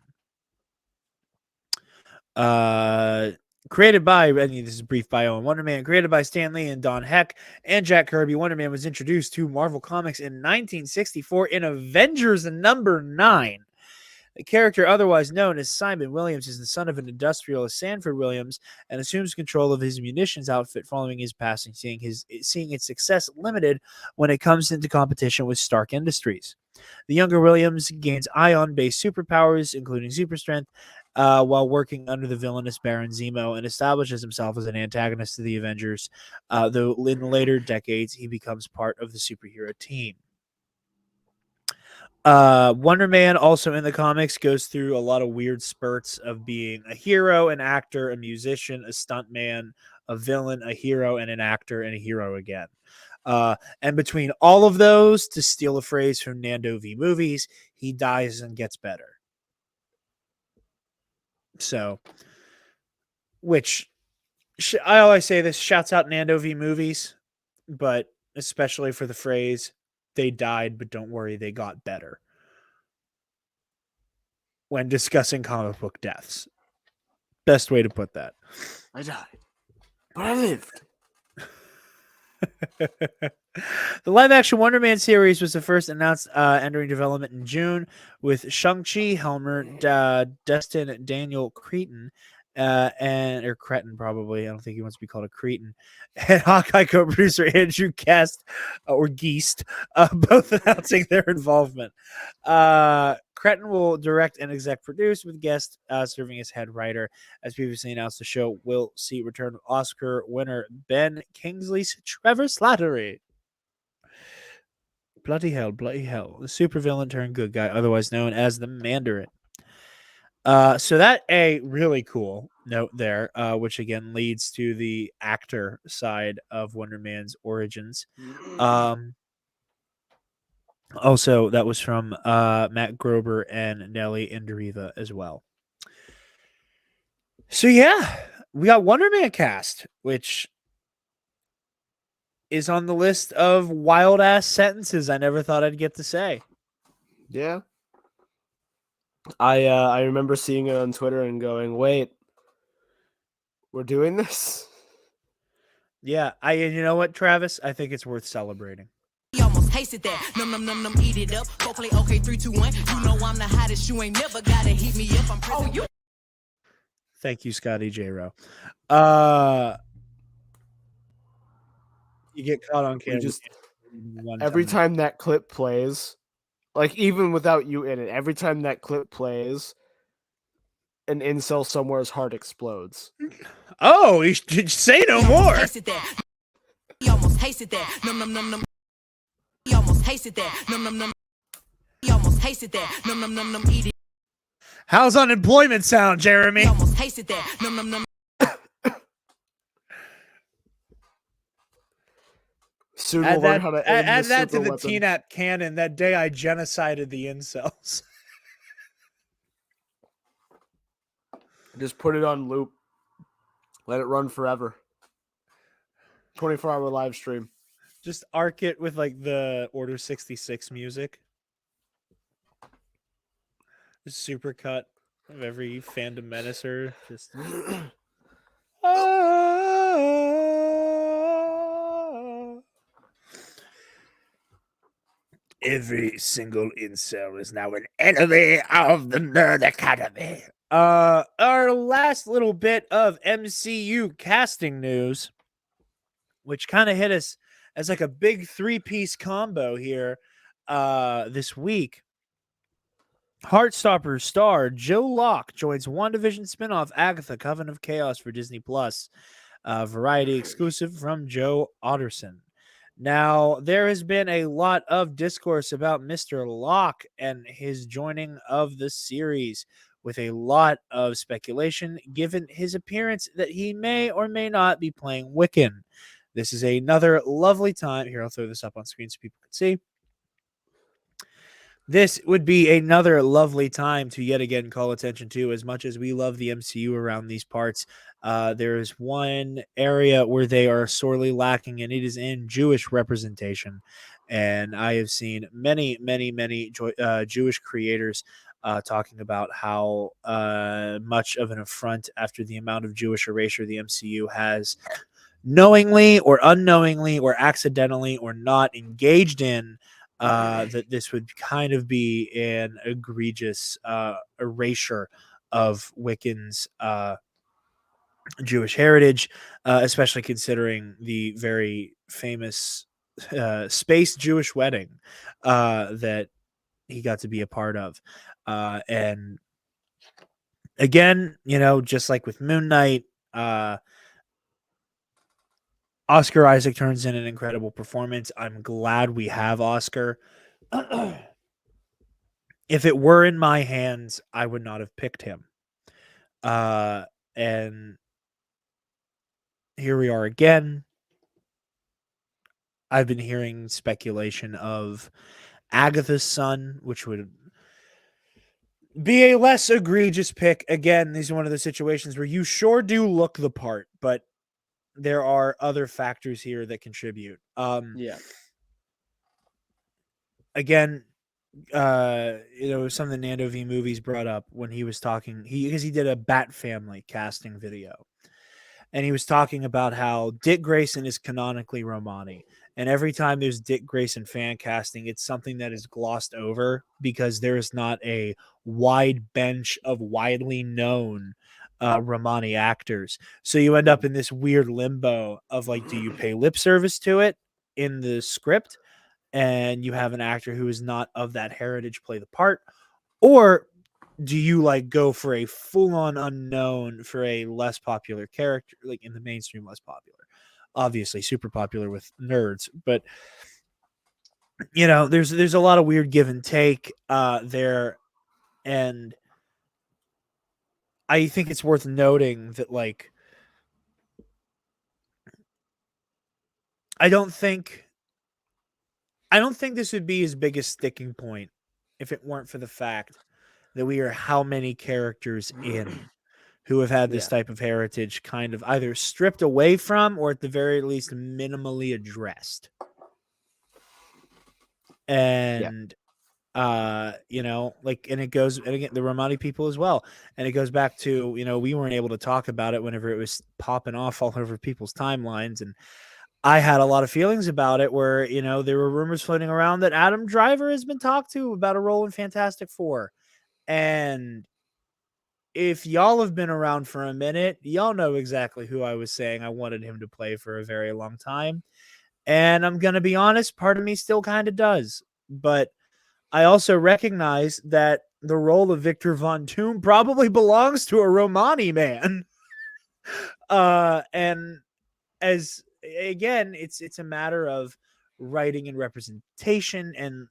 [SPEAKER 2] Created by, this is a brief bio on Wonder Man, created by Stan Lee and Don Heck and Jack Kirby, Wonder Man was introduced to Marvel Comics in 1964 in Avengers #9. A character otherwise known as Simon Williams is the son of an industrialist, Sanford Williams, and assumes control of his munitions outfit following his passing, seeing its success limited when it comes into competition with Stark Industries. The younger Williams gains ion-based superpowers, including super strength, while working under the villainous Baron Zemo, and establishes himself as an antagonist to the Avengers, though in later decades he becomes part of the superhero team. Wonder Man, also in the comics, goes through a lot of weird spurts of being a hero, an actor, a musician, a stuntman, a villain, a hero, and an actor, and a hero again. And between all of those, to steal a phrase from Nando V Movies, he dies and gets better. So, which I always say this, shouts out Nando V Movies, but especially for the phrase, they died, but don't worry, they got better, when discussing comic book deaths. Best way to put that.
[SPEAKER 3] I died, but I lived.
[SPEAKER 2] The live-action Wonder Man series was the first announced entering development in June, with Shang-Chi helmer Destin Daniel Cretton, or Cretin probably. I don't think he wants to be called a Cretin. And Hawkeye co-producer Andrew Guest or Geist, both announcing their involvement. Cretin will direct and exec produce, with Guest serving as head writer. As previously announced, the show will see return of Oscar winner Ben Kingsley's Trevor Slattery. Bloody hell, bloody hell. The supervillain turned good guy, otherwise known as the Mandarin. So that a really cool note there, which again leads to the actor side of Wonder Man's origins. Also, that was from Matt Grober and Nelly Indariva as well. So yeah, we got Wonder Man cast, which is on the list of wild ass sentences I never thought I'd get to say.
[SPEAKER 3] Yeah. I remember seeing it on Twitter and going, "Wait, we're doing this?"
[SPEAKER 2] Yeah, you know what, Travis? I think it's worth celebrating.
[SPEAKER 6] Almost tasted that. Num, eat it up. Go play okay, 3, 2, 1. You know I'm the hottest. You ain't never gotta hit me up. I'm present. You.
[SPEAKER 2] Thank you, Scotty J. Rowe. You get caught on camera.
[SPEAKER 3] Every time that clip plays, like even without you in it, every time that clip plays, an incel somewhere's heart explodes.
[SPEAKER 2] Oh, you should say no more.
[SPEAKER 6] You almost tasted that. Num. You almost tasted that. Num. You almost tasted that. Num, eat it.
[SPEAKER 2] How's unemployment sound, Jeremy?
[SPEAKER 6] You almost tasted that. Num.
[SPEAKER 3] Soon we'll learn how to
[SPEAKER 2] add that to the
[SPEAKER 3] weapon.
[SPEAKER 2] TNAP canon. That day I genocided the incels.
[SPEAKER 3] Just put it on loop. Let it run forever. 24-hour live stream.
[SPEAKER 2] Just arc it with like the Order 66 music. Just super cut of every fandom menacer. Just every single incel is now an enemy of the Nerd Academy. Our last little bit of MCU casting news, which kind of hit us as like a big 3-piece combo here this week. Heartstopper star Joe Locke joins WandaVision spinoff Agatha Coven of Chaos for Disney Plus. Variety exclusive from Joe Otterson. Now, there has been a lot of discourse about Mr. Locke and his joining of the series, with a lot of speculation given his appearance that he may or may not be playing Wiccan. This is another lovely time. Here, I'll throw this up on screen so people can see. This would be another lovely time to yet again call attention to. As much as we love the MCU around these parts, there is one area where they are sorely lacking, and it is in Jewish representation. And I have seen many Jewish creators talking about how much of an affront after the amount of Jewish erasure the MCU has knowingly or unknowingly or accidentally or not engaged in that this would kind of be an egregious erasure of Wiccan's Jewish heritage, especially considering the very famous space Jewish wedding that he got to be a part of. And again, just like with Moon Knight, Oscar Isaac turns in an incredible performance. I'm glad we have Oscar. If it were in my hands, I would not have picked him. And here we are again. I've been hearing speculation of Agatha's son, which would be a less egregious pick. Again, these are one of the situations where you sure do look the part, but there are other factors here that contribute.
[SPEAKER 3] Yeah.
[SPEAKER 2] Again, something Nando V Movies brought up when he was talking, because he did a Bat Family casting video, and he was talking about how Dick Grayson is canonically Romani. And every time there's Dick Grayson fan casting, it's something that is glossed over because there is not a wide bench of widely known Romani actors. So you end up in this weird limbo of like, do you pay lip service to it in the script and you have an actor who is not of that heritage play the part? Or do you like go for a full-on unknown for a less popular character, like in the mainstream, less popular, obviously super popular with nerds, but there's a lot of weird give and take there. And I think it's worth noting that, like, I don't think this would be his biggest sticking point if it weren't for the fact that we are how many characters in who have had this type of heritage kind of either stripped away from or at the very least minimally addressed. And and it goes, and again, the Romani people as well. And it goes back to, we weren't able to talk about it whenever it was popping off all over people's timelines. And I had a lot of feelings about it where, there were rumors floating around that Adam Driver has been talked to about a role in Fantastic Four. And if y'all have been around for a minute, y'all know exactly who I was saying I wanted him to play for a very long time. And I'm going to be honest, part of me still kind of does. But I also recognize that the role of Victor Von Doom probably belongs to a Romani man. And as again, it's a matter of writing and representation. And,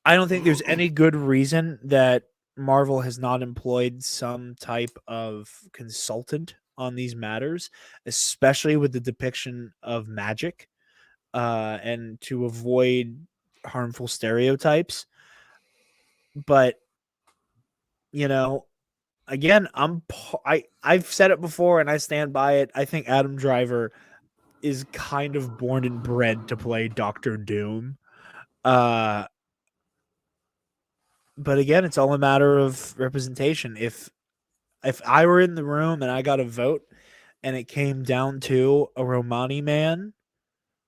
[SPEAKER 2] I don't think there's any good reason that Marvel has not employed some type of consultant on these matters, especially with the depiction of magic, and to avoid harmful stereotypes. But again, I've said it before and I stand by it. I think Adam Driver is kind of born and bred to play Doctor Doom. But again, it's all a matter of representation. If I were in the room and I got a vote and it came down to a Romani man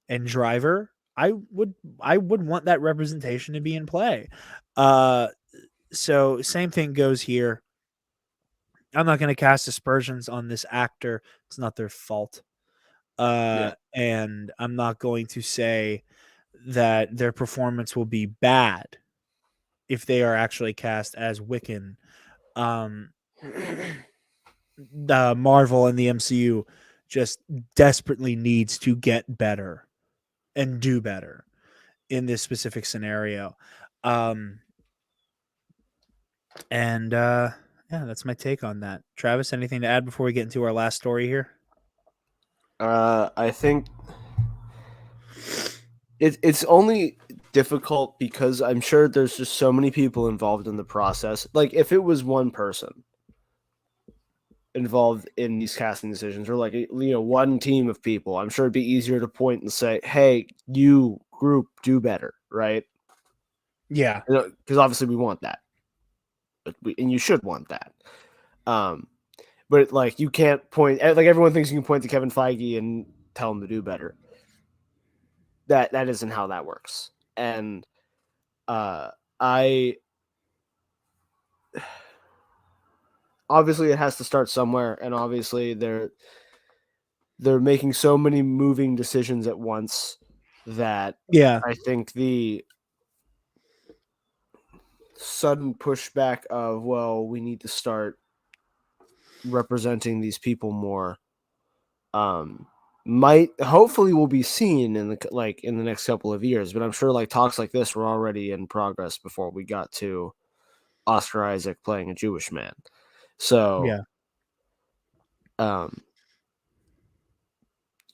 [SPEAKER 2] and Driver, I would want that representation to be in play. So same thing goes here. I'm not going to cast aspersions on this actor. It's not their fault. And I'm not going to say that their performance will be bad if they are actually cast as Wiccan. The Marvel and the MCU just desperately needs to get better and do better in this specific scenario. Yeah, that's my take on that. Travis, anything to add before we get into our last story here?
[SPEAKER 3] I think it's only difficult because I'm sure there's just so many people involved in the process. Like, if it was one person involved in these casting decisions, or like, one team of people, I'm sure it'd be easier to point and say, hey, you group, do better, right?
[SPEAKER 2] Yeah.
[SPEAKER 3] Because obviously we want that. And you should want that. But like, you can't point, like, everyone thinks you can point to Kevin Feige and tell him to do better. that isn't how that works. And I obviously it has to start somewhere, and obviously they're making so many moving decisions at once that
[SPEAKER 2] Yeah.
[SPEAKER 3] I think the sudden pushback of, well, we need to start representing these people more, might hopefully will be seen in the next couple of years. But I'm sure like talks like this were already in progress before we got to Oscar Isaac playing a Jewish man. So
[SPEAKER 2] Yeah.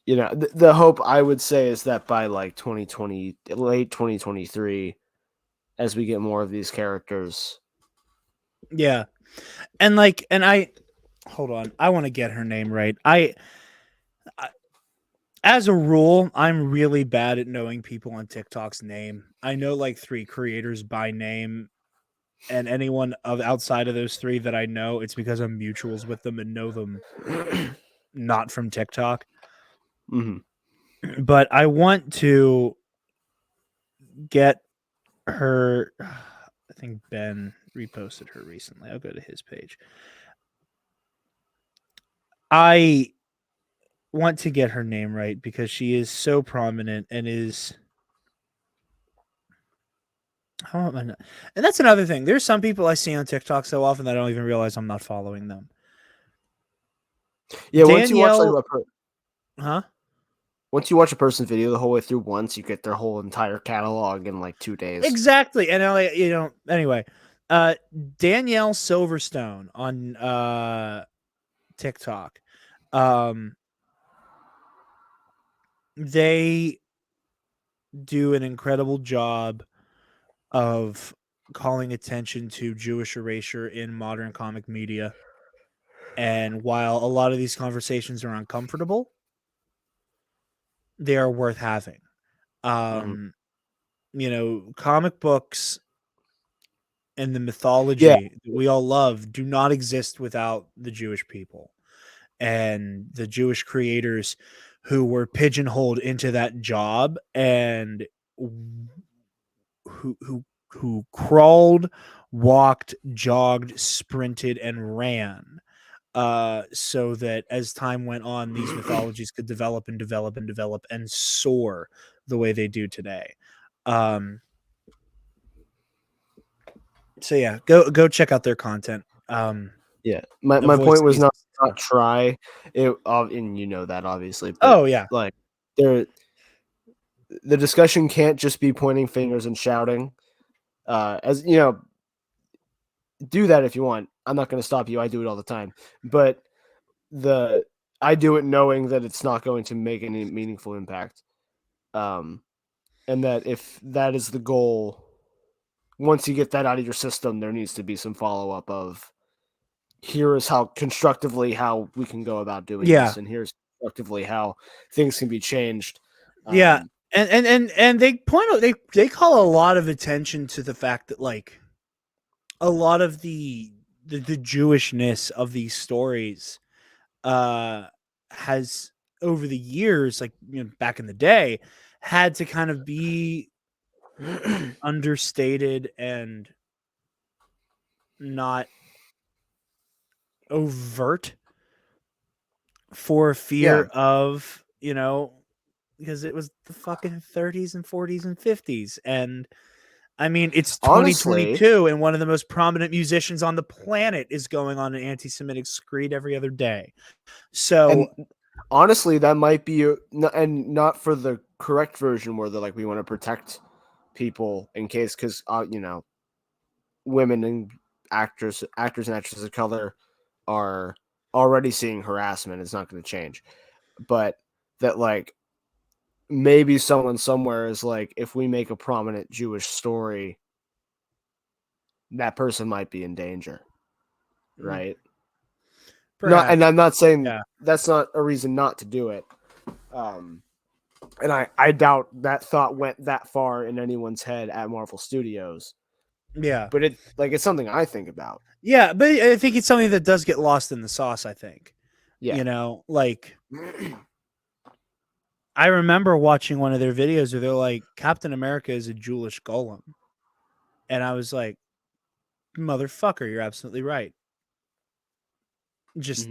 [SPEAKER 3] The hope I would say is that by like 2020, late 2023, as we get more of these characters.
[SPEAKER 2] Yeah. And I hold on. I want to get her name right. I as a rule, I'm really bad at knowing people on TikTok's name. I know like 3 creators by name, and anyone outside of those 3 that I know, it's because I'm mutuals with them and know them not from TikTok.
[SPEAKER 3] Mm-hmm.
[SPEAKER 2] But I want to get her. I think Ben reposted her recently. I'll go to his page. I want to get her name right because she is so prominent and is. How am I not? And that's another thing. There's some people I see on TikTok so often that I don't even realize I'm not following them.
[SPEAKER 3] Yeah, once you watch
[SPEAKER 2] Danielle, huh?
[SPEAKER 3] Once you watch a person's video the whole way through once, you get their whole entire catalog in like 2 days.
[SPEAKER 2] Exactly. And anyway, Danielle Silverstone on TikTok. They do an incredible job of calling attention to Jewish erasure in modern comic media. And while a lot of these conversations are uncomfortable, they are worth having. Comic books and the mythology that we all love do not exist without the Jewish people and the Jewish creators who were pigeonholed into that job and who crawled, walked, jogged, sprinted, and ran, so that as time went on, these mythologies could develop and develop and develop and soar the way they do today. So yeah, go check out their content.
[SPEAKER 3] Yeah, my point was not try it, and you know that obviously. But
[SPEAKER 2] oh yeah,
[SPEAKER 3] like the discussion can't just be pointing fingers and shouting. As you know, do that if you want. I'm not going to stop you. I do it all the time. But I do it knowing that it's not going to make any meaningful impact. And that if that is the goal, once you get that out of your system, there needs to be some follow up of here is how constructively how we can go about doing this, and here's constructively how things can be changed.
[SPEAKER 2] And they point out they call a lot of attention to the fact that like a lot of the Jewishness of these stories has over the years, like back in the day, had to kind of be understated and not overt for fear of because it was the fucking 30s and 40s and 50s, and I mean it's 2022 and one of the most prominent musicians on the planet is going on an anti-Semitic screed every other day. So
[SPEAKER 3] honestly, that might be and not for the correct version where they're like, we want to protect people in case, because women and actors and actresses of color are already seeing harassment. It's not going to change, but that like maybe someone somewhere is like, if we make a prominent Jewish story, that person might be in danger, right?
[SPEAKER 2] perhaps.
[SPEAKER 3] And I'm not saying that's not a reason not to do it. And I doubt that thought went that far in anyone's head at Marvel Studios.
[SPEAKER 2] Yeah.
[SPEAKER 3] But it's something I think about.
[SPEAKER 2] Yeah, but I think it's something that does get lost in the sauce, I think.
[SPEAKER 3] Yeah.
[SPEAKER 2] Like I remember watching one of their videos where they're like, Captain America is a Jewish golem. And I was like, motherfucker, you're absolutely right. Just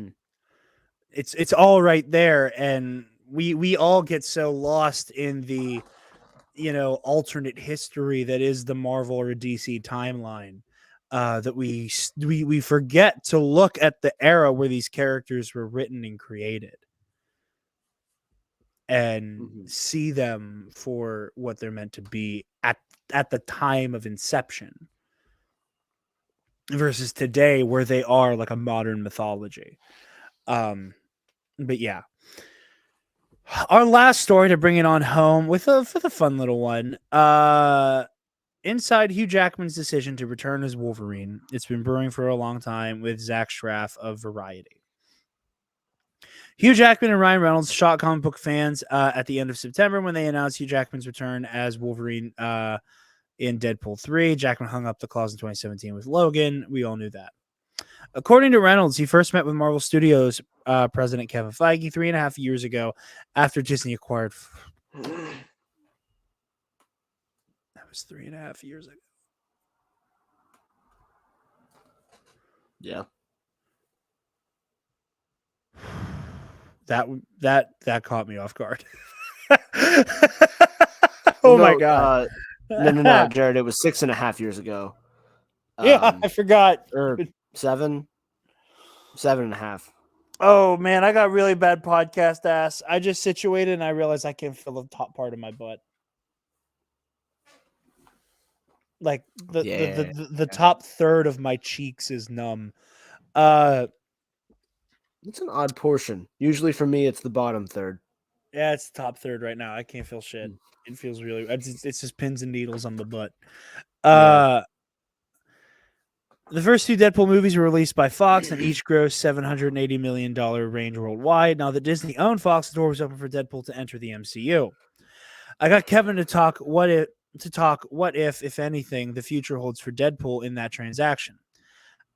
[SPEAKER 2] it's all right there. And we all get so lost in the alternate history that is the Marvel or DC timeline, that we forget to look at the era where these characters were written and created and see them for what they're meant to be at the time of inception versus today where they are like a modern mythology. But yeah, our last story to bring it on home with a fun little one. Inside Hugh Jackman's decision to return as Wolverine, it's been brewing for a long time with Zach Straff of Variety. Hugh Jackman and Ryan Reynolds shocked comic book fans at the end of September when they announced Hugh Jackman's return as Wolverine in Deadpool 3. Jackman hung up the claws in 2017 with Logan. We all knew that. According to Reynolds, he first met with Marvel Studios president Kevin Feige 3.5 years ago after Disney acquired. That was 3.5 years ago.
[SPEAKER 3] Yeah.
[SPEAKER 2] That caught me off guard.
[SPEAKER 3] Well,
[SPEAKER 2] my god!
[SPEAKER 3] No, Jared. It was 6.5 years ago.
[SPEAKER 2] Yeah, I forgot.
[SPEAKER 3] Or 7.5.
[SPEAKER 2] Oh man, I got really bad podcast ass. I just situated and I realized I can't feel the top part of my butt. Like the top third of my cheeks is numb.
[SPEAKER 3] It's an odd portion. Usually for me, it's the bottom third.
[SPEAKER 2] Yeah, it's the top third right now. I can't feel shit. It feels really. It's just pins and needles on the butt. The first two Deadpool movies were released by Fox and each grossed $780 million range worldwide. Now that Disney owned Fox, the door was open for Deadpool to enter the MCU. I got Kevin to talk what if anything, the future holds for Deadpool in that transaction.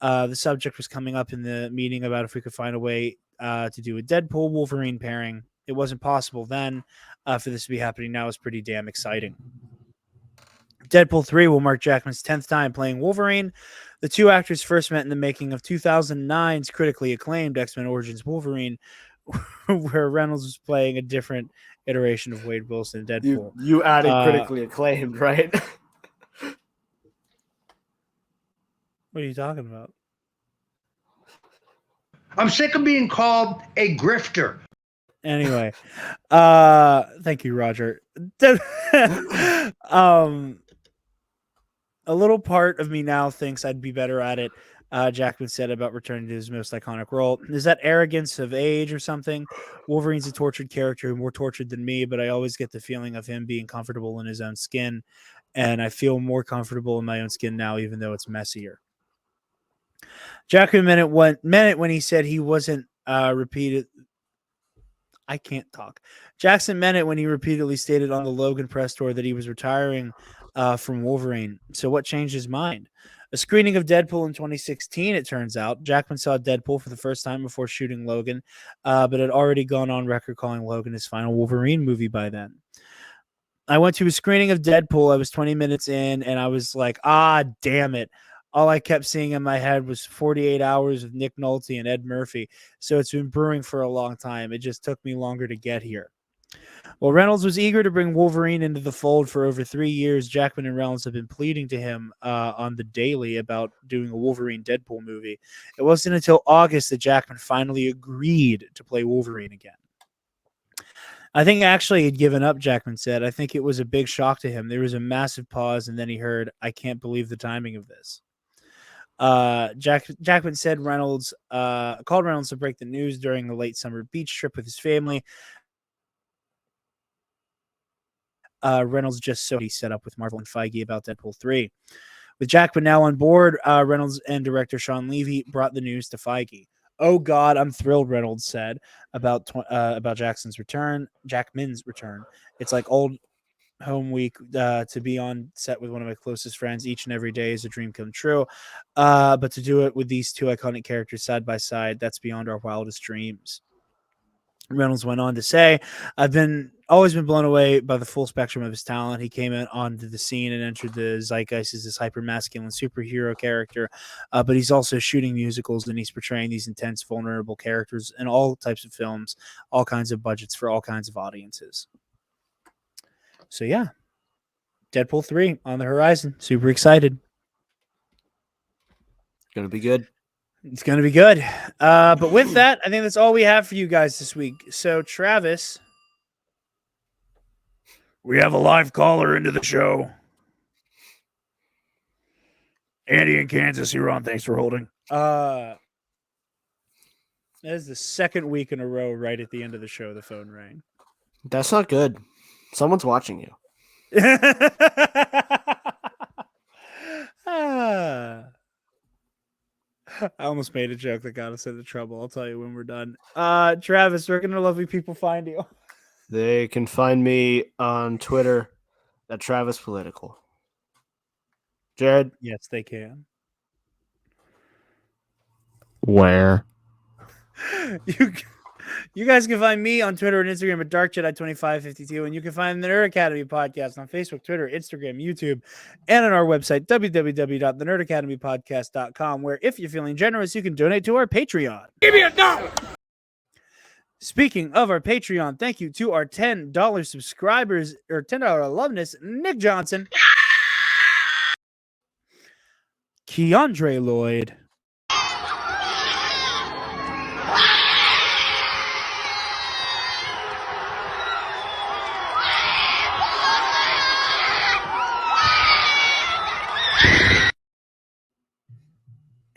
[SPEAKER 2] The subject was coming up in the meeting about if we could find a way to do a Deadpool Wolverine pairing. It wasn't possible then. For this to be happening now is pretty damn exciting. Deadpool 3 will mark Jackman's 10th time playing Wolverine. The two actors first met in the making of 2009's critically acclaimed X-Men Origins Wolverine, where Reynolds was playing a different iteration of Wade Wilson in Deadpool.
[SPEAKER 3] You added critically acclaimed, right?
[SPEAKER 2] What are you talking about?
[SPEAKER 7] I'm sick of being called a grifter.
[SPEAKER 2] Anyway, thank you, Roger. A little part of me now thinks I'd be better at it. Jackman said about returning to his most iconic role. Is that arrogance of age or something? Wolverine's a tortured character, more tortured than me, but I always get the feeling of him being comfortable in his own skin, and I feel more comfortable in my own skin now, even though it's messier. Jackman meant it when he said he wasn't repeated. I can't talk. Jackson meant it when he repeatedly stated on the Logan press tour that he was retiring from Wolverine. So what changed his mind? A screening of Deadpool in 2016, it turns out. Jackman saw Deadpool for the first time before shooting Logan, but had already gone on record calling Logan his final Wolverine movie by then. I went to a screening of Deadpool. I was 20 minutes in, and I was like, damn it. All I kept seeing in my head was 48 Hours with Nick Nolte and Ed Murphy. So it's been brewing for a long time. It just took me longer to get here. Well, Reynolds was eager to bring Wolverine into the fold for over 3 years. Jackman and Reynolds have been pleading to him on the daily about doing a Wolverine Deadpool movie. It wasn't until August that Jackman finally agreed to play Wolverine again. I think actually he'd given up, Jackman said. I think it was a big shock to him. There was a massive pause, and then he heard, I can't believe the timing of this. Jackman said Reynolds called Reynolds to break the news during a late summer beach trip with his family. Reynolds just so he set up with Marvel and Feige about Deadpool 3. With Jackman now on board, Reynolds and director Sean Levy brought the news to Feige. Oh God, I'm thrilled, Reynolds said about Jackman's return. It's like old home week to be on set with one of my closest friends each and every day is a dream come true. But to do it with these two iconic characters side by side, that's beyond our wildest dreams. Reynolds went on to say, I've always been blown away by the full spectrum of his talent. He came onto the scene and entered the zeitgeist as this hyper-masculine superhero character, but he's also shooting musicals and he's portraying these intense, vulnerable characters in all types of films, all kinds of budgets for all kinds of audiences. So yeah, Deadpool 3 on the horizon. Super excited.
[SPEAKER 3] Gonna be good.
[SPEAKER 2] It's going to be good. But with that, I think that's all we have for you guys this week. So, Travis, we have a live caller into the show. Andy in Kansas, you're on. Thanks for holding. That is the second week in a row right at the end of the show the phone rang.
[SPEAKER 3] That's not good. Someone's watching you.
[SPEAKER 2] I almost made a joke that got us into trouble. I'll tell you when we're done. Travis, where can the lovely people find you?
[SPEAKER 3] They can find me on Twitter at Travis Political. Jared?
[SPEAKER 2] Yes, they can.
[SPEAKER 1] Where?
[SPEAKER 2] You guys can find me on Twitter and Instagram at DarkJedi2552, and you can find the Nerd Academy podcast on Facebook, Twitter, Instagram, YouTube, and on our website, www.thenerdacademypodcast.com, where if you're feeling generous, you can donate to our Patreon.
[SPEAKER 8] Give me $1.
[SPEAKER 2] Speaking of our Patreon, thank you to our $10 subscribers, or $10 alumnus, Nick Johnson, Keandre Lloyd,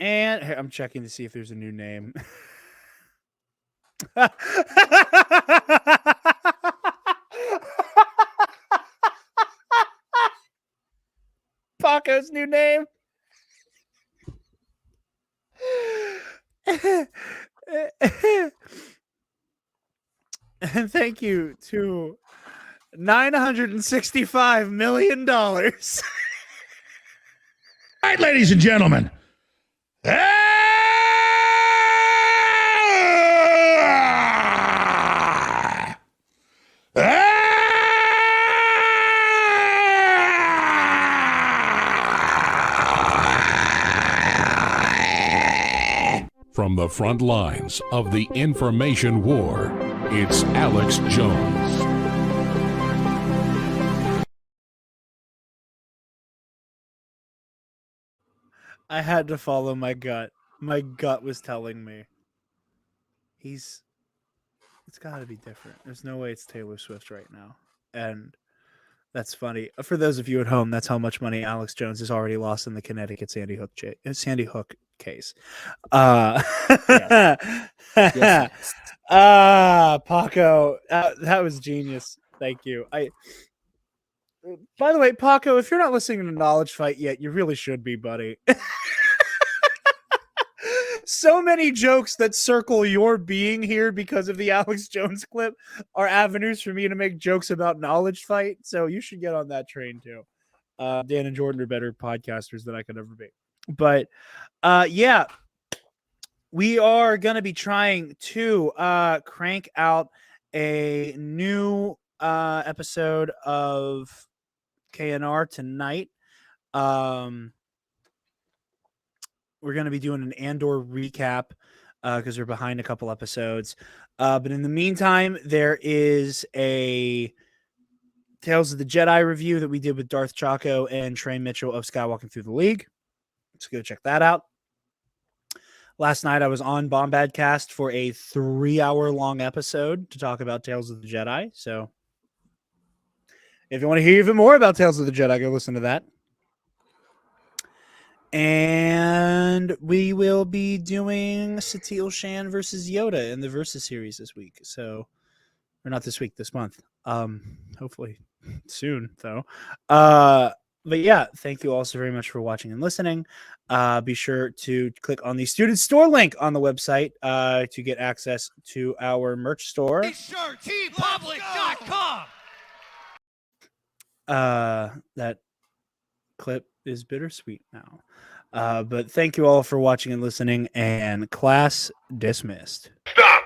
[SPEAKER 2] and here, I'm checking to see if there's a new name. Paco's new name. And thank you to $965 million.
[SPEAKER 4] All right, ladies and gentlemen.
[SPEAKER 9] From the front lines of the information war, it's Alex Jones.
[SPEAKER 2] I had to follow my gut. My gut was telling me it's got to be different. There's no way it's Taylor Swift right now. And that's funny. For those of you at home, that's how much money Alex Jones has already lost in the Connecticut Sandy Hook case.
[SPEAKER 3] Yes.
[SPEAKER 2] Paco, that was genius. Thank you. By the way, Paco, if you're not listening to Knowledge Fight yet, you really should be, buddy. So many jokes that circle your being here because of the Alex Jones clip are avenues for me to make jokes about Knowledge Fight. So you should get on that train too. Dan and Jordan are better podcasters than I could ever be. But yeah, we are going to be trying to crank out a new episode of KNR tonight. We're going to be doing an Andor recap because we're behind a couple episodes. But in the meantime, there is a Tales of the Jedi review that we did with Darth Chaco and Trey Mitchell of Skywalking Through the League. Let's go check that out. Last night, I was on Bombadcast for a 3-hour-long episode to talk about Tales of the Jedi. So if you want to hear even more about Tales of the Jedi, go listen to that. And we will be doing Satele Shan versus Yoda in the Versus series this week. So, or not this week, this month. Hopefully soon, though. But yeah, thank you all so very much for watching and listening. Be sure to click on the student store link on the website to get access to our merch store. That clip is bittersweet now. But thank you all for watching and listening, and class dismissed.
[SPEAKER 8] Stop!